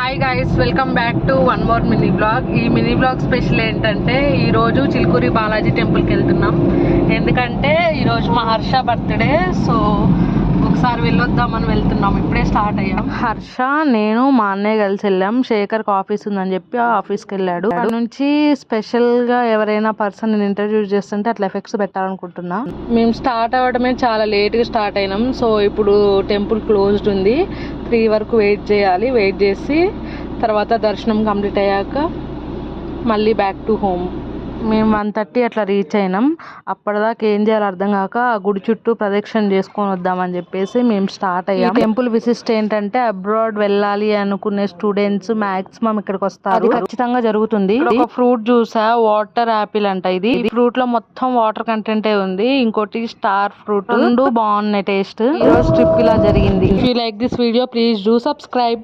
Hi guys, welcome back to one more mini blog. ఈ mini blog special ఏంటంటే ఈరోజు చిలుకూరి బాలాజీ టెంపుల్కి వెళ్తున్నాం. ఎందుకంటే ఈరోజు మా హర్ష బర్త్డే, సో ఒకసారి వెళ్ళొద్దామని వెళ్తున్నాం. ఇప్పుడే స్టార్ట్ అయ్యాం. హర్ష, నేను, మా అన్నయ్య కలిసి వెళ్ళాం. శేఖర్కి ఆఫీస్ ఉందని చెప్పి ఆ ఆఫీస్కి వెళ్ళాడు. అక్కడ నుంచి స్పెషల్గా ఎవరైనా పర్సన్ నేను ఇంట్రడ్యూస్ చేస్తుంటే అట్లా ఎఫెక్ట్స్ పెట్టాలనుకుంటున్నా. మేము స్టార్ట్ అవ్వడమే చాలా లేట్గా స్టార్ట్ అయినాం. సో ఇప్పుడు టెంపుల్ క్లోజ్డ్ ఉంది. 3 వరకు వెయిట్ చేయాలి. వెయిట్ చేసి తర్వాత దర్శనం కంప్లీట్ అయ్యాక మళ్ళీ బ్యాక్ టు హోమ్. మేము 1:30 అట్లా రీచ్ అయినాం. అప్పటిదాకా ఏం చేయాలో అర్థం కాక ఆ గుడి చుట్టూ ప్రదక్షిణ చేసుకొని వద్దామని చెప్పేసి మేము స్టార్ట్ అయ్యాం. టెంపుల్ విశిష్ట ఏంటంటే అబ్రాడ్ వెళ్ళాలి అనుకునే స్టూడెంట్స్ మాక్సిమం ఇక్కడికి వస్తారు. అది ఖచ్చితంగా జరుగుతుంది. ఒక ఫ్రూట్ చూసా, వాటర్ యాపిల్ అంట. ఇది ఫ్రూట్ లో మొత్తం వాటర్ కంటెంటే ఉంది. ఇంకోటి స్టార్ ఫ్రూట్. రెండు బాగున్నాయి టేస్ట్. ఈ రోజు ట్రిప్ ఇలా జరిగింది. If you like this video please do subscribe.